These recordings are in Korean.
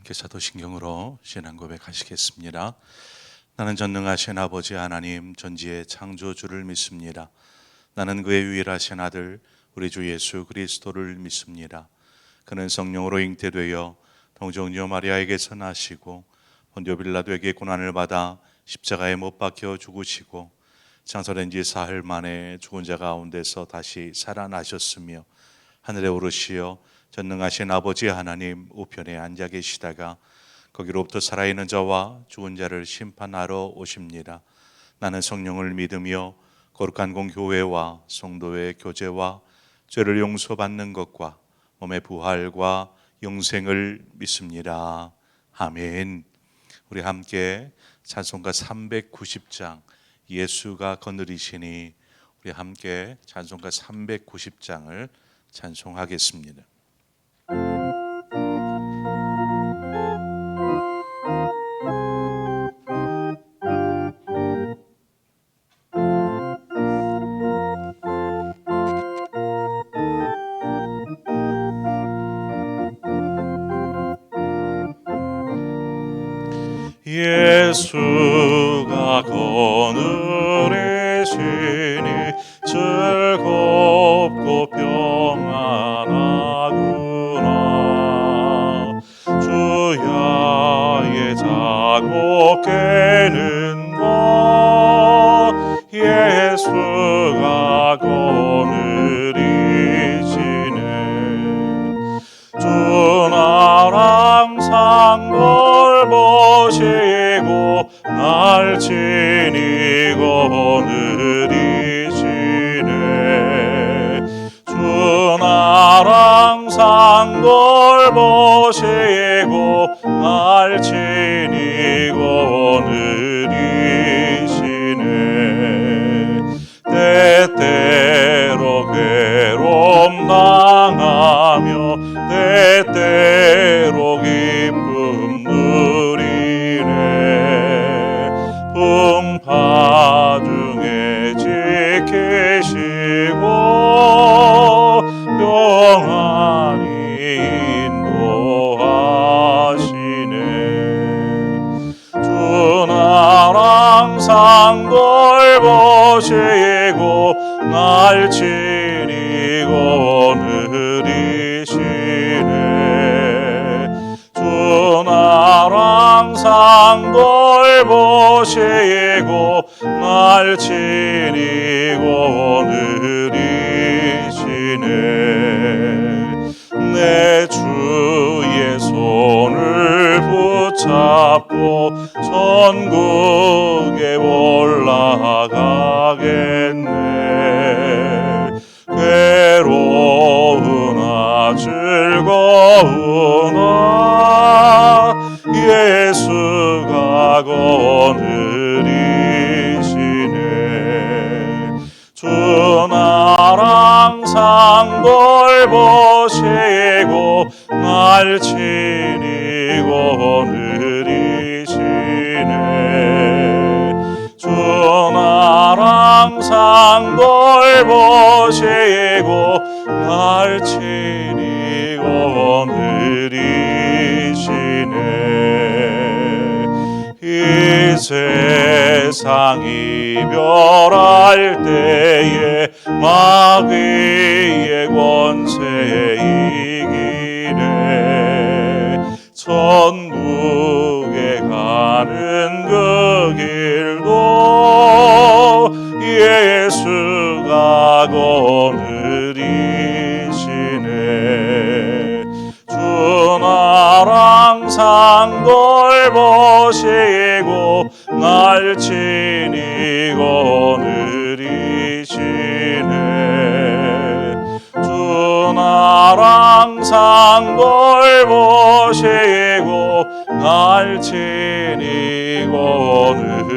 함께 사도신경으로 신앙 고백하시겠습니다. 나는 전능하신 아버지 하나님 전지의 창조주를 믿습니다. 나는 그의 유일하신 아들 우리 주 예수 그리스도를 믿습니다. 그는 성령으로 잉태되어 동정녀 마리아에게서 나시고 본디오 빌라도에게 고난을 받아 십자가에 못 박혀 죽으시고 장사된 지 사흘 만에 죽은 자 가운데서 다시 살아나셨으며 하늘에 오르시어 전능하신 아버지 하나님 우편에 앉아 계시다가 거기로부터 살아있는 자와 죽은 자를 심판하러 오십니다. 나는 성령을 믿으며 거룩한 공교회와 성도의 교제와 죄를 용서받는 것과 몸의 부활과 영생을 믿습니다. 아멘. 우리 함께 찬송가 390장 예수가 거느리시니, 우리 함께 찬송가 390장을 찬송하겠습니다. 예수가 거느리시니 즐겁고 평안하구나. 주야의 자고 깨는 것 예수가 거느리시네. 주 나랑 상벌보시고 날 친히 거느리시네. 주 나랑 상벌보시고 날 친히 거느리시네. 때때로 괴로움 당하며 때때로 기쁨 누리네. 풍파 중에 지키시고 평안히 인도하시네. 주 나랑 상벌보시고 날 친히 거느리시네. 주 나랑 상벌보시고 날 친히 거느리시네. 내 주의 손을 붙잡고 천국에 올라가겠네. 괴로우나 즐거우나 예수가 거느리시네. 주 나랑 상벌보시고 날 친히 거느리시네. 주 나랑 상벌보시고 날 친히 거느리시네. 이 세상 이별할 때에 마귀의 권세 이기네. 천국에 가는 그 길도 예수가 거느리시네. 주 나랑 상벌보시고 날 친히 거느리시네. 주 나랑 상벌보시고 날 친히 거느리시네.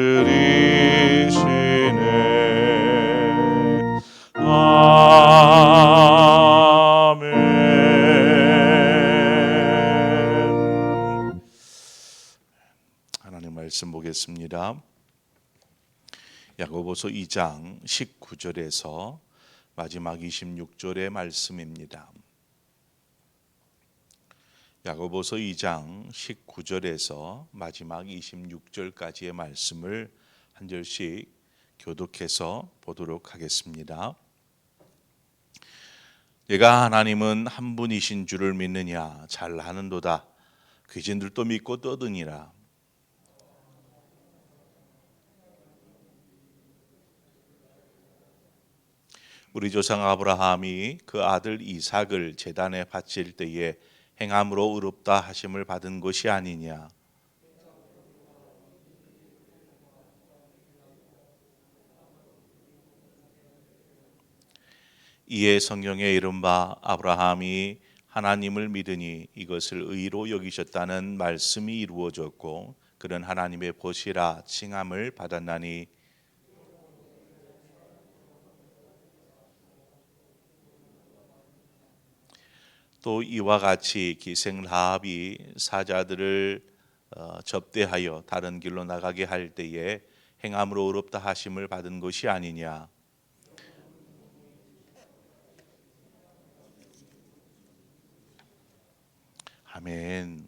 아멘. 하나님 말씀 보겠습니다. 야고보서 2장 19절에서 마지막 26절의 말씀입니다. 야고보서 2장 19절에서 마지막 26절까지의 말씀을 한 절씩 교독해서 보도록 하겠습니다. 내가 하나님은 한 분이신 줄을 믿느냐? 잘하는도다. 귀신들도 믿고 떠드니라. 우리 조상 아브라함이 그 아들 이삭을 제단에 바칠 때에 행함으로 의롭다 하심을 받은 것이 아니냐. 이에 성경에 이른바 아브라함이 하나님을 믿으니 이것을 의로 여기셨다는 말씀이 이루어졌고 그는 하나님의 보시라 칭함을 받았나니 또 이와 같이 기생 라합이 사자들을 접대하여 다른 길로 나가게 할 때에 행함으로 의롭다 하심을 받은 것이 아니냐. 아멘.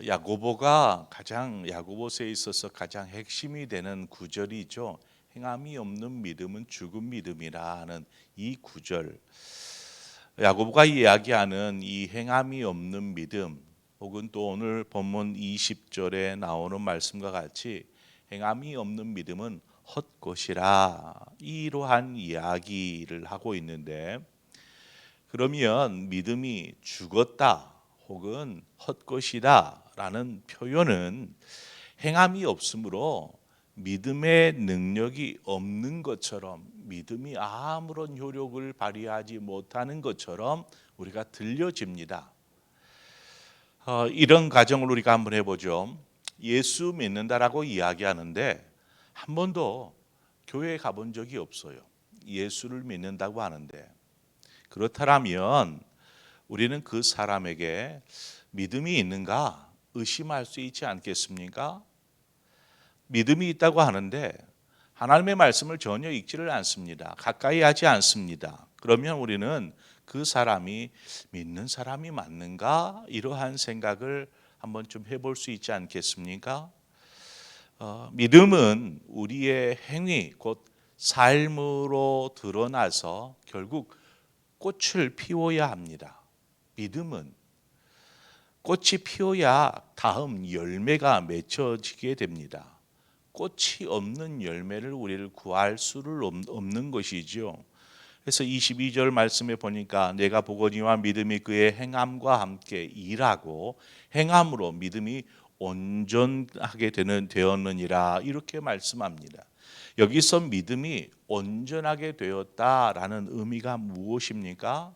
야고보서에 있어서 가장 핵심이 되는 구절이죠. 행함이 없는 믿음은 죽은 믿음이라 하는 이 구절. 야고보가 이야기하는 이 행함이 없는 믿음 혹은 또 오늘 본문 20절에 나오는 말씀과 같이 행함이 없는 믿음은 헛것이라 이러한 이야기를 하고 있는데 그러면 믿음이 죽었다 혹은 헛것이다 라는 표현은 행함이 없으므로 믿음의 능력이 없는 것처럼 믿음이 아무런 효력을 발휘하지 못하는 것처럼 우리가 들려집니다. 이런 가정을 우리가 한번 해보죠. 예수 믿는다라고 이야기하는데 한 번도 교회에 가본 적이 없어요. 예수를 믿는다고 하는데 그렇다면 우리는 그 사람에게 믿음이 있는가 의심할 수 있지 않겠습니까? 믿음이 있다고 하는데 하나님의 말씀을 전혀 읽지를 않습니다. 가까이 하지 않습니다. 그러면 우리는 그 사람이 믿는 사람이 맞는가? 이러한 생각을 한번 좀 해볼 수 있지 않겠습니까? 믿음은 우리의 행위, 곧 삶으로 드러나서 결국 꽃을 피워야 합니다. 믿음은 꽃이 피어야 다음 열매가 맺혀지게 됩니다. 꽃이 없는 열매를 우리를 구할 수를 없는 것이죠. 그래서 22절 말씀에 보니까 내가 보거니와 믿음이 그의 행함과 함께 일하고 행함으로 믿음이 온전하게 되었느니라 이렇게 말씀합니다. 여기서 믿음이 온전하게 되었다라는 의미가 무엇입니까?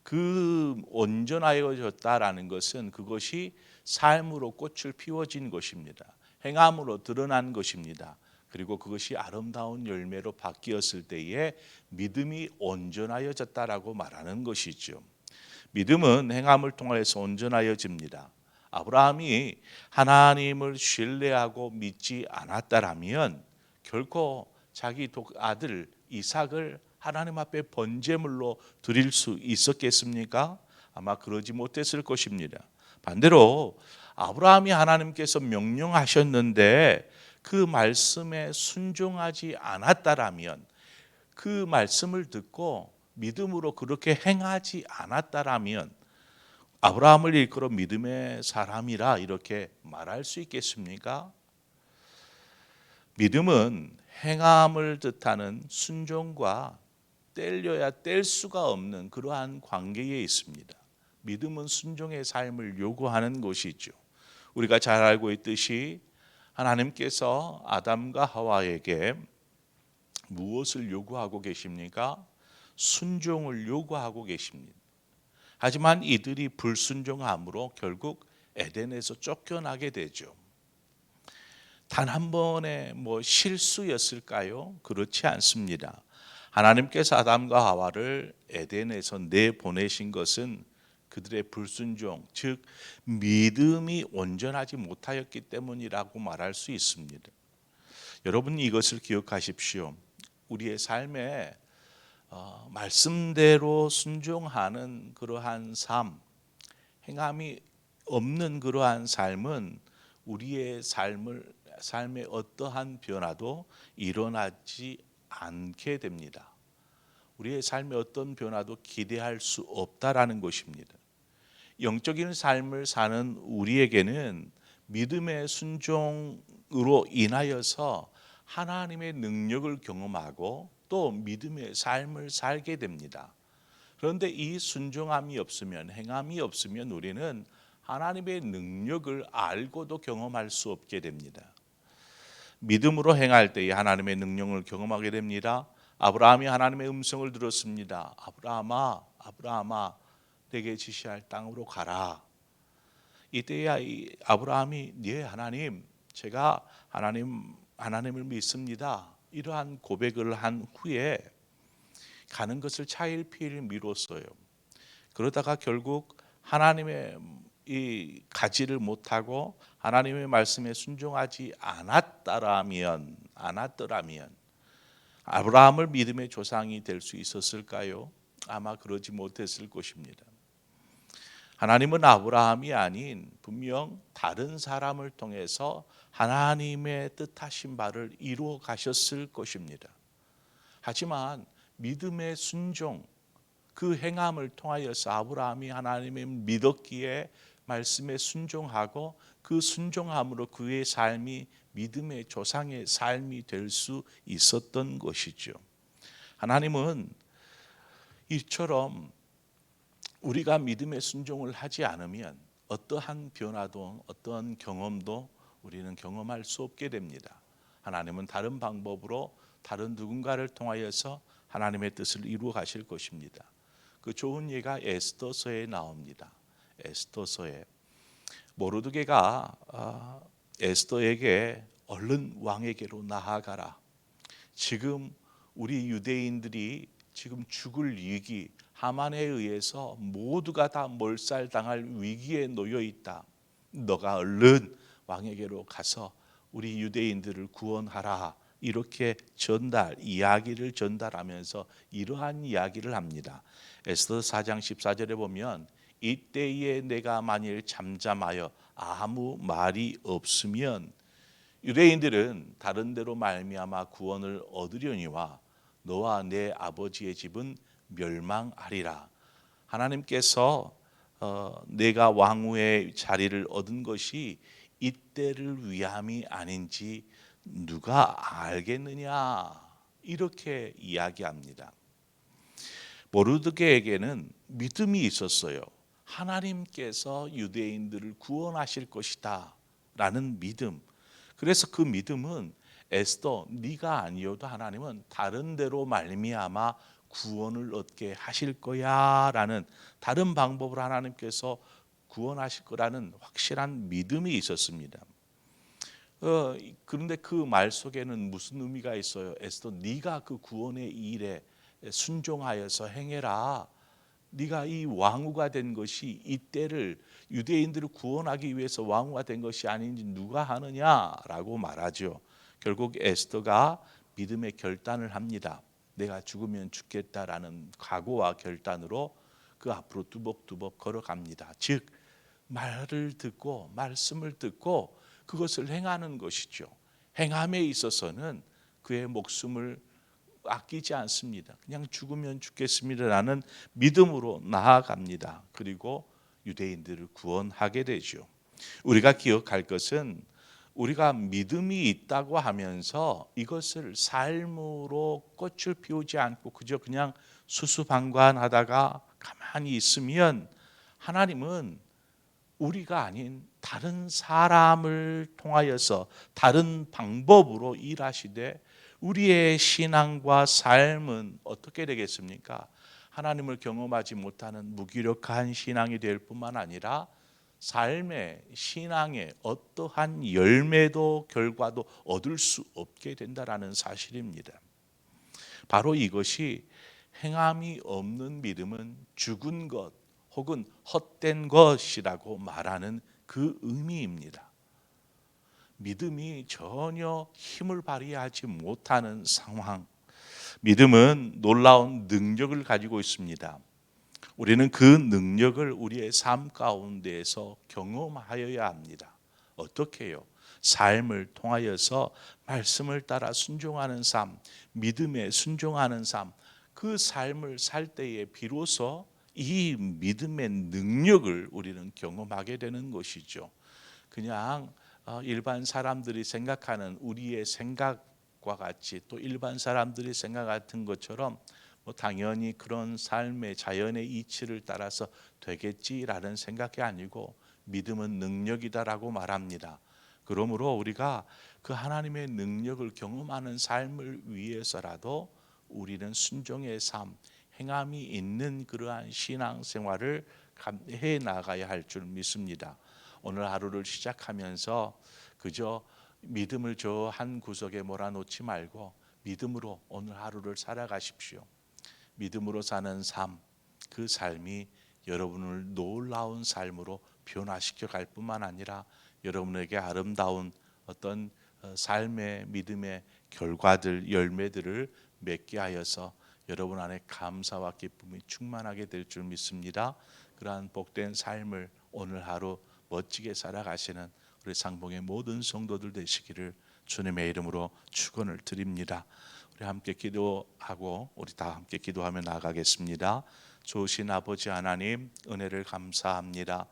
그 온전하여졌다라는 것은 그것이 삶으로 꽃을 피워진 것입니다. 행함으로 드러난 것입니다. 그리고 그것이 아름다운 열매로 바뀌었을 때에 믿음이 온전하여졌다라고 말하는 것이죠. 믿음은 행함을 통해서 온전하여집니다. 아브라함이 하나님을 신뢰하고 믿지 않았다라면 결코 자기 아들 이삭을 하나님 앞에 번제물로 드릴 수 있었겠습니까? 아마 그러지 못했을 것입니다. 반대로 아브라함이 하나님께서 명령하셨는데 그 말씀에 순종하지 않았다라면 그 말씀을 듣고 믿음으로 그렇게 행하지 않았다라면 아브라함을 일컬어 믿음의 사람이라 이렇게 말할 수 있겠습니까? 믿음은 행함을 뜻하는 순종과 떼려야 뗄 수가 없는 그러한 관계에 있습니다. 믿음은 순종의 삶을 요구하는 것이죠. 우리가 잘 알고 있듯이 하나님께서 아담과 하와에게 무엇을 요구하고 계십니까? 순종을 요구하고 계십니다. 하지만 이들이 불순종함으로 결국 에덴에서 쫓겨나게 되죠. 단 한 번의 실수였을까요? 그렇지 않습니다. 하나님께서 아담과 하와를 에덴에서 내보내신 것은 그들의 불순종, 즉 믿음이 온전하지 못하였기 때문이라고 말할 수 있습니다. 여러분 이것을 기억하십시오. 우리의 삶에 말씀대로 순종하는 그러한 삶, 행함이 없는 그러한 삶은 우리의 삶의 어떠한 변화도 일어나지 않게 됩니다. 우리의 삶의 어떤 변화도 기대할 수 없다라는 것입니다. 영적인 삶을 사는 우리에게는 믿음의 순종으로 인하여서 하나님의 능력을 경험하고 또 믿음의 삶을 살게 됩니다. 그런데 이 순종함이 없으면, 행함이 없으면 우리는 하나님의 능력을 알고도 경험할 수 없게 됩니다. 믿음으로 행할 때에 하나님의 능력을 경험하게 됩니다. 아브라함이 하나님의 음성을 들었습니다. 아브라함아, 아브라함아, 내게 지시할 땅으로 가라. 이때야 이 아브라함이 예 하나님, 제가 하나님을 믿습니다. 이러한 고백을 한 후에 가는 것을 차일피일 미뤘어요. 그러다가 결국 하나님의 이 가지를 못하고 하나님의 말씀에 순종하지 않았더라면 아브라함을 믿음의 조상이 될 수 있었을까요? 아마 그러지 못했을 것입니다. 하나님은 아브라함이 아닌 분명 다른 사람을 통해서 하나님의 뜻하신 바를 이루어 가셨을 것입니다. 하지만 믿음의 순종, 그 행함을 통하여서 아브라함이 하나님을 믿었기에 말씀에 순종하고 그 순종함으로 그의 삶이 믿음의 조상의 삶이 될 수 있었던 것이죠. 하나님은 이처럼 우리가 믿음의 순종을 하지 않으면 어떠한 변화도 어떠한 경험도 우리는 경험할 수 없게 됩니다. 하나님은 다른 방법으로 다른 누군가를 통하여서 하나님의 뜻을 이루어 가실 것입니다. 그 좋은 예가 에스더서에 나옵니다. 에스더서에 모르드게가 에스더에게 얼른 왕에게로 나아가라. 지금 우리 유대인들이 지금 죽을 위기, 하만에 의해서 모두가 다 몰살당할 위기에 놓여 있다. 너가 얼른 왕에게로 가서 우리 유대인들을 구원하라. 이렇게 이야기를 전달하면서 이러한 이야기를 합니다. 에스더 4장 14절에 보면 이때에 내가 만일 잠잠하여 아무 말이 없으면 유대인들은 다른 데로 말미암아 구원을 얻으려니와 너와 내 아버지의 집은 멸망하리라. 하나님께서 내가 왕후의 자리를 얻은 것이 이때를 위함이 아닌지 누가 알겠느냐 이렇게 이야기합니다. 모르드게에게는 믿음이 있었어요. 하나님께서 유대인들을 구원하실 것이다 라는 믿음. 그래서 그 믿음은 에스더 네가 아니어도 하나님은 다른 데로 말미암아 구원을 얻게 하실 거야 라는 다른 방법으로 하나님께서 구원하실 거라는 확실한 믿음이 있었습니다. 그런데 그 말 속에는 무슨 의미가 있어요? 에스더 네가 그 구원의 일에 순종하여서 행해라. 네가 이 왕후가 된 것이 이때를 유대인들을 구원하기 위해서 왕후가 된 것이 아닌지 누가 하느냐라고 말하죠. 결국 에스더가 믿음의 결단을 합니다. 내가 죽으면 죽겠다라는 각오와 결단으로 그 앞으로 뚜벅뚜벅 걸어갑니다. 즉 말을 듣고 말씀을 듣고 그것을 행하는 것이죠. 행함에 있어서는 그의 목숨을 아끼지 않습니다. 그냥 죽으면 죽겠습니다라는 믿음으로 나아갑니다. 그리고 유대인들을 구원하게 되죠. 우리가 기억할 것은 우리가 믿음이 있다고 하면서 이것을 삶으로 꽃을 피우지 않고 그냥 수수방관하다가 가만히 있으면 하나님은 우리가 아닌 다른 사람을 통하여서 다른 방법으로 일하시되 우리의 신앙과 삶은 어떻게 되겠습니까? 하나님을 경험하지 못하는 무기력한 신앙이 될 뿐만 아니라 삶의 신앙의 어떠한 열매도 결과도 얻을 수 없게 된다라는 사실입니다. 바로 이것이 행함이 없는 믿음은 죽은 것 혹은 헛된 것이라고 말하는 그 의미입니다. 믿음이 전혀 힘을 발휘하지 못하는 상황. 믿음은 놀라운 능력을 가지고 있습니다. 우리는 그 능력을 우리의 삶 가운데에서 경험하여야 합니다. 어떻게 해요? 삶을 통하여서 말씀을 따라 순종하는 삶, 믿음에 순종하는 삶, 그 삶을 살 때에 비로소 이 믿음의 능력을 우리는 경험하게 되는 것이죠. 그냥 일반 사람들이 생각하는 우리의 생각과 같이 또 일반 사람들이 생각 같은 것처럼 당연히 그런 삶의 자연의 이치를 따라서 되겠지라는 생각이 아니고 믿음은 능력이다라고 말합니다. 그러므로 우리가 그 하나님의 능력을 경험하는 삶을 위해서라도 우리는 순종의 삶, 행함이 있는 그러한 신앙생활을 해 나가야 할 줄 믿습니다. 오늘 하루를 시작하면서 그저 믿음을 저 한 구석에 몰아놓지 말고 믿음으로 오늘 하루를 살아가십시오. 믿음으로 사는 삶, 그 삶이 여러분을 놀라운 삶으로 변화시켜 갈 뿐만 아니라 여러분에게 아름다운 어떤 삶의 믿음의 결과들, 열매들을 맺게 하여서 여러분 안에 감사와 기쁨이 충만하게 될 줄 믿습니다. 그러한 복된 삶을 오늘 하루 멋지게 살아가시는 우리 상봉의 모든 성도들 되시기를 주님의 이름으로 축원을 드립니다. 우리 함께 기도하고 우리 다 함께 기도하며 나가겠습니다. 좋으신 아버지 하나님, 은혜를 감사합니다.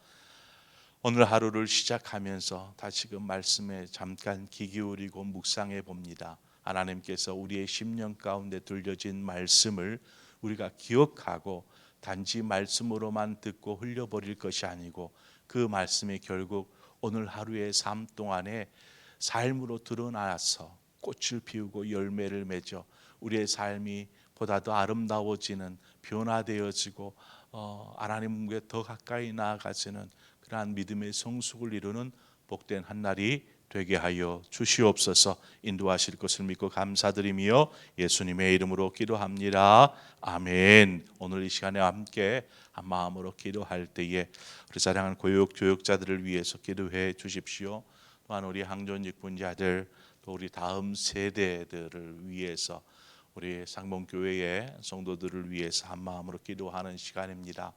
오늘 하루를 시작하면서 다시금 말씀에 잠깐 귀 기울이고 묵상해 봅니다. 하나님께서 우리의 심령 가운데 들려진 말씀을 우리가 기억하고 단지 말씀으로만 듣고 흘려버릴 것이 아니고 그 말씀이 결국 오늘 하루의 삶 동안에 삶으로 드러나서 꽃을 피우고 열매를 맺어 우리의 삶이 보다 더 아름다워지는, 변화되어지고 하나님께 더 가까이 나아가시는 그러한 믿음의 성숙을 이루는 복된 한 날이 되게 하여 주시옵소서. 인도하실 것을 믿고 감사드리며 예수님의 이름으로 기도합니다. 아멘. 오늘 이 시간에 함께 한 마음으로 기도할 때에 우리 사랑하는 교육자들을 위해서 기도해 주십시오. 또한 우리 항존 직분자들, 또 우리 다음 세대들을 위해서, 우리 상봉교회의 성도들을 위해서 한 마음으로 기도하는 시간입니다.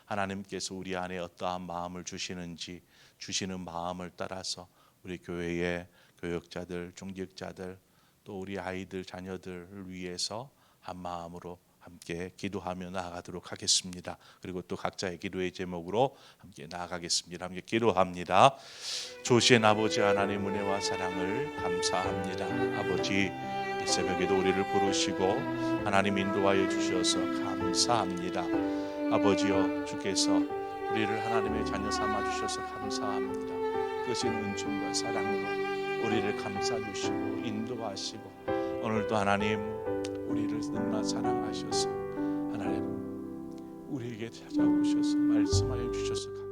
하나님께서 우리 안에 어떠한 마음을 주시는지 주시는 마음을 따라서 우리 교회의 교역자들, 중직자들, 또 우리 아이들, 자녀들을 위해서 한 마음으로 함께 기도하며 나아가도록 하겠습니다. 그리고 또 각자의 기도의 제목으로 함께 나아가겠습니다. 함께 기도합니다. 조시의 아버지 하나님, 은혜와 사랑을 감사합니다. 아버지, 이 새벽에도 우리를 부르시고 하나님 인도하여 주셔서 감사합니다. 아버지여, 주께서 우리를 하나님의 자녀 삼아 주셔서 감사합니다. 크신 은총과 사랑으로 우리를 감싸주시고 인도하시고 오늘도 하나님 우리를 너무나 사랑하셔서 하나님 우리에게 찾아오셔서 말씀하여 주셔서